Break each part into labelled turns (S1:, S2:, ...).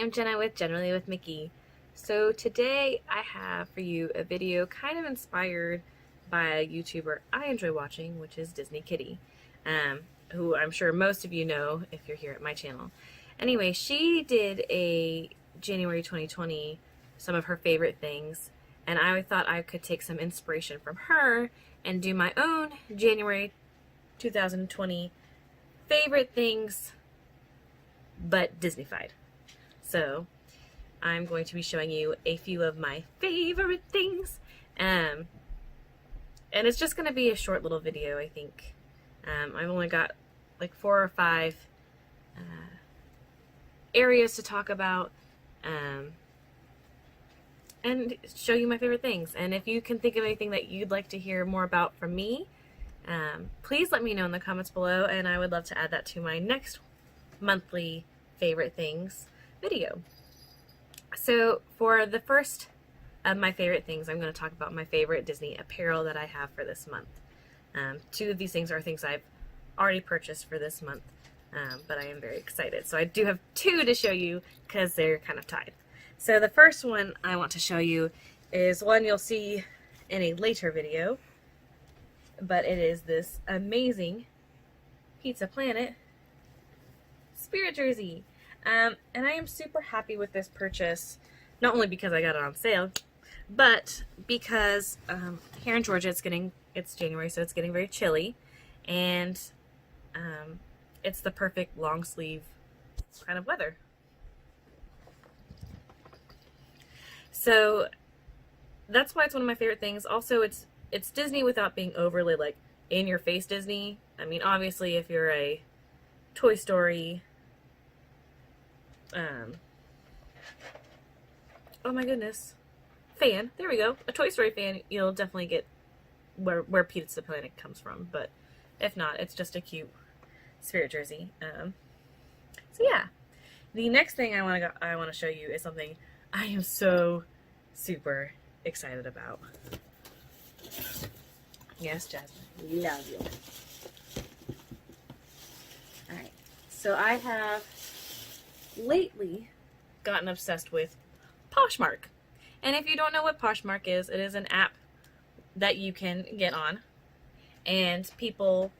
S1: I'm Jenna with Jennarally with Mickey. So today I have for you a video kind of inspired by a YouTuber I enjoy watching, which is Disney Kitty, who I'm sure most of you know if you're here at my channel. Anyway, she did a January 2020, some of her favorite things, and I thought I could take some inspiration from her and do my own January 2020 favorite things, but Disney-fied. So I'm going to be showing you a few of my favorite things, and it's just going to be a short little video, I think. I've only got like 4 or 5 areas to talk about, and show you my favorite things. And if you can think of anything that you'd like to hear more about from me, please let me know in the comments below, and I would love to add that to my next monthly favorite things video. So for the first of my favorite things, I'm going to talk about my favorite Disney apparel that I have for this month. 2 of these things are things I've already purchased for this month, but I am very excited. So I do have 2 to show you because they're kind of tied. So the first one I want to show you is one you'll see in a later video, but it is this amazing Pizza Planet Spirit jersey. And I am super happy with this purchase, not only because I got it on sale, but because here in Georgia it's January, so it's getting very chilly, and it's the perfect long sleeve kind of weather. So that's why it's one of my favorite things. Also, it's Disney without being overly like in your face Disney. I mean, obviously if you're a Toy Story, oh my goodness, fan, there we go, a Toy Story fan, you'll definitely get where Pizza Planet comes from. But if not, it's just a cute Spirit jersey. So yeah, the next thing I want to show you is something I am so super excited about. Yes, Jasmine, love you. Alright, so I have lately gotten obsessed with Poshmark. And if you don't know what Poshmark is, it is an app that you can get on, and people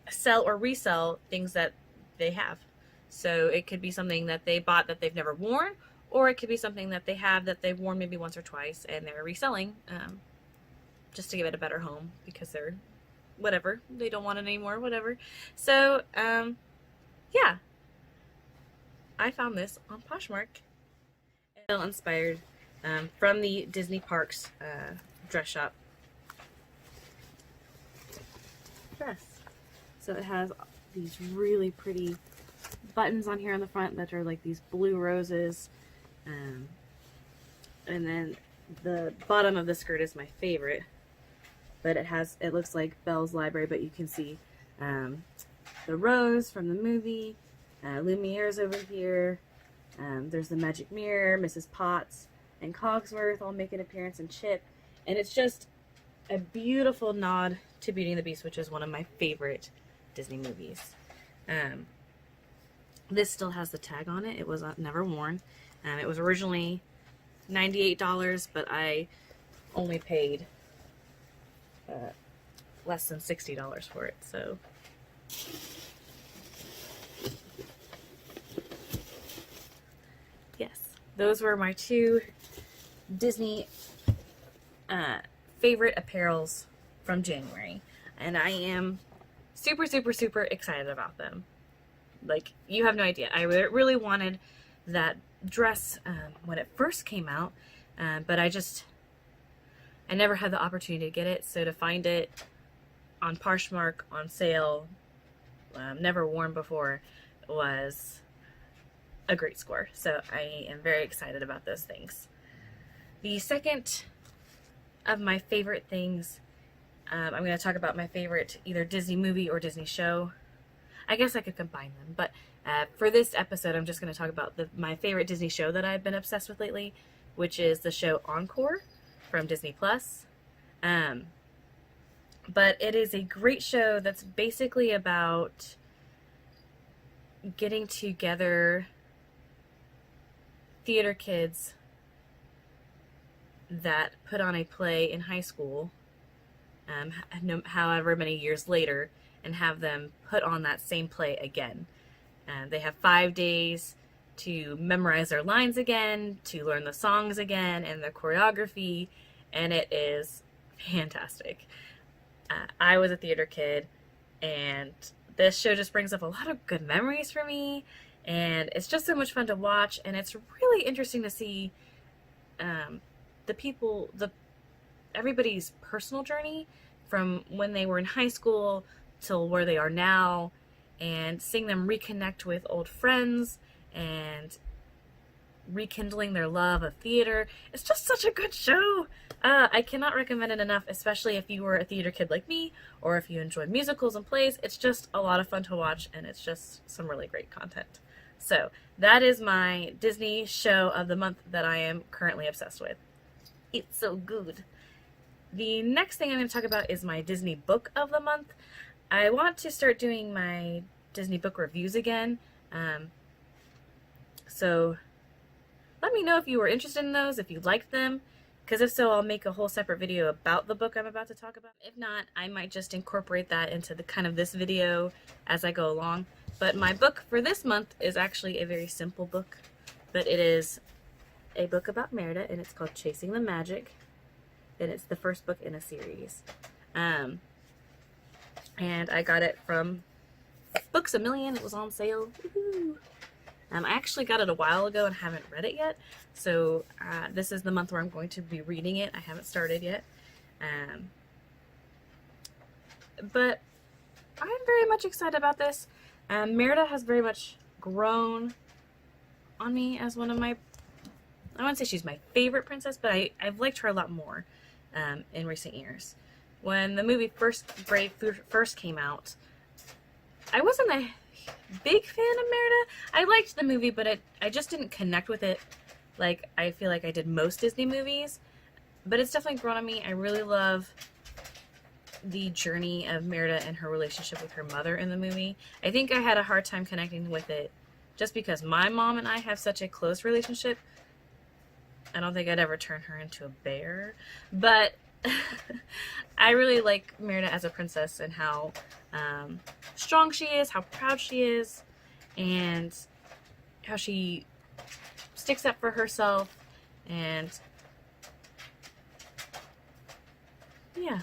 S1: sell or resell things that they have. So it could be something that they bought that they've never worn, or it could be something that they have that they've worn maybe once or twice and they're reselling just to give it a better home because they're whatever, they don't want it anymore, whatever. So yeah, I found this on Poshmark. It's inspired from the Disney Parks dress shop dress. So it has these really pretty buttons on here on the front that are like these blue roses, and then the bottom of the skirt is my favorite, but it looks like Belle's Library, but you can see the rose from the movie, Lumiere's over here, there's the Magic Mirror, Mrs. Potts, and Cogsworth all make an appearance, and Chip, and it's just a beautiful nod to Beauty and the Beast, which is one of my favorite Disney movies. This still has the tag on it. It was never worn. It was originally $98, but I only paid less than $60 for it. So yes, those were my 2 Disney favorite apparels from January, and I am super super super excited about them. Like, you have no idea. I really wanted that dress when it first came out, but I never had the opportunity to get it. So to find it on Poshmark on sale, never worn before, was a great score. So I am very excited about those things. The second of my favorite things, I'm going to talk about my favorite either Disney movie or Disney show. I guess I could combine them, but for this episode I'm just going to talk about my favorite Disney show that I've been obsessed with lately, which is the show Encore from Disney Plus. But it is a great show that's basically about getting together theater kids that put on a play in high school, however many years later, and have them put on that same play again. They have 5 days to memorize their lines again, to learn the songs again, and the choreography, and it is fantastic. I was a theater kid, and this show just brings up a lot of good memories for me, and it's just so much fun to watch, and it's really interesting to see everybody's personal journey from when they were in high school till where they are now, and seeing them reconnect with old friends and rekindling their love of theater. It's just such a good show. I cannot recommend it enough, especially if you were a theater kid like me, or if you enjoy musicals and plays. It's just a lot of fun to watch, and it's just some really great content. So that is my Disney show of the month that I am currently obsessed with. It's so good. The next thing I'm going to talk about is my Disney book of the month. I want to start doing my Disney book reviews again. So let me know if you were interested in those, if you liked them, because if so, I'll make a whole separate video about the book I'm about to talk about. If not, I might just incorporate that into the kind of this video as I go along. But my book for this month is actually a very simple book, but it is a book about Merida, and it's called Chasing the Magic, and it's the first book in a series. And I got it from Books A Million. It was on sale. Woohoo! I actually got it a while ago and haven't read it yet, so this is the month where I'm going to be reading it. I haven't started yet, but I'm very much excited about this. Merida has very much grown on me as one of my, I wouldn't say she's my favorite princess, but I've liked her a lot more in recent years. When the movie Brave first came out, I wasn't a big fan of Merida. I liked the movie, but I just didn't connect with it like I feel like I did most Disney movies. But it's definitely grown on me. I really love the journey of Merida and her relationship with her mother in the movie. I think I had a hard time connecting with it just because my mom and I have such a close relationship. I don't think I'd ever turn her into a bear, but I really like Merida as a princess and how strong she is, how proud she is, and how she sticks up for herself, and yeah,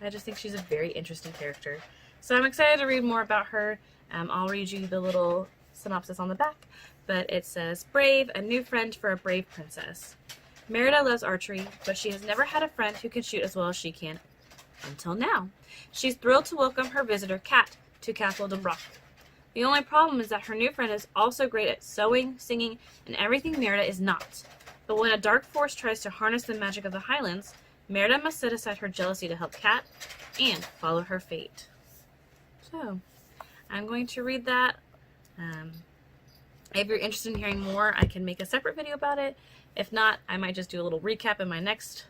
S1: I just think she's a very interesting character. So I'm excited to read more about her. I'll read you the little synopsis on the back, but it says, Brave, a new friend for a brave princess. Merida loves archery, but she has never had a friend who can shoot as well as she can. Until now. She's thrilled to welcome her visitor, Kat, to Castle de Broc. The only problem is that her new friend is also great at sewing, singing, and everything Merida is not. But when a dark force tries to harness the magic of the Highlands, Merida must set aside her jealousy to help Kat and follow her fate. So, I'm going to read that. If you're interested in hearing more, I can make a separate video about it. If not, I might just do a little recap in my next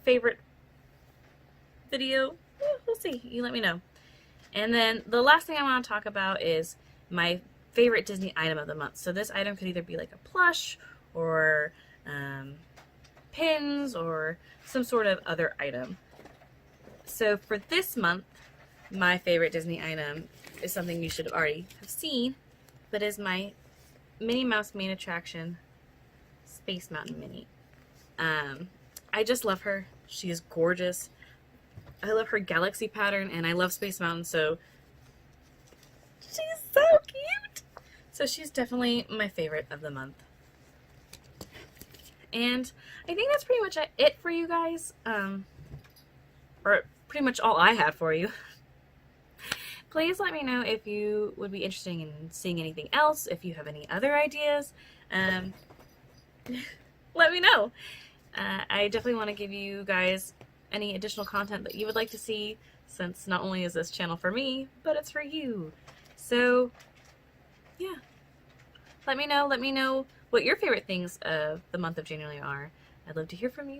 S1: favorite video. We'll see. You let me know. And then the last thing I want to talk about is my favorite Disney item of the month. So this item could either be like a plush or pins or some sort of other item. So for this month, my favorite Disney item is something you should have already have seen, but is my Minnie Mouse main attraction, Space Mountain Minnie. I just love her. She is gorgeous. I love her galaxy pattern, and I love Space Mountain, so she's so cute. So she's definitely my favorite of the month. And I think that's pretty much it for you guys. Or pretty much all I have for you. Please let me know if you would be interested in seeing anything else, if you have any other ideas. Let me know. I definitely want to give you guys any additional content that you would like to see, since not only is this channel for me, but it's for you. So, yeah. Let me know what your favorite things of the month of January are. I'd love to hear from you.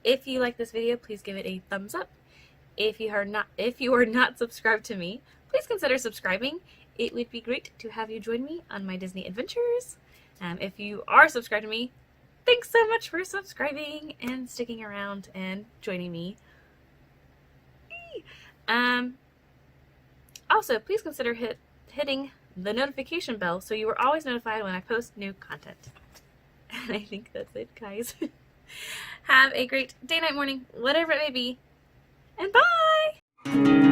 S1: If you like this video, please give it a thumbs up. If you are not subscribed to me, please consider subscribing. It would be great to have you join me on my Disney adventures. If you are subscribed to me, thanks so much for subscribing and sticking around and joining me. Also, please consider hitting the notification bell so you are always notified when I post new content. And I think that's it, guys. Have a great day, night, morning, whatever it may be, and bye!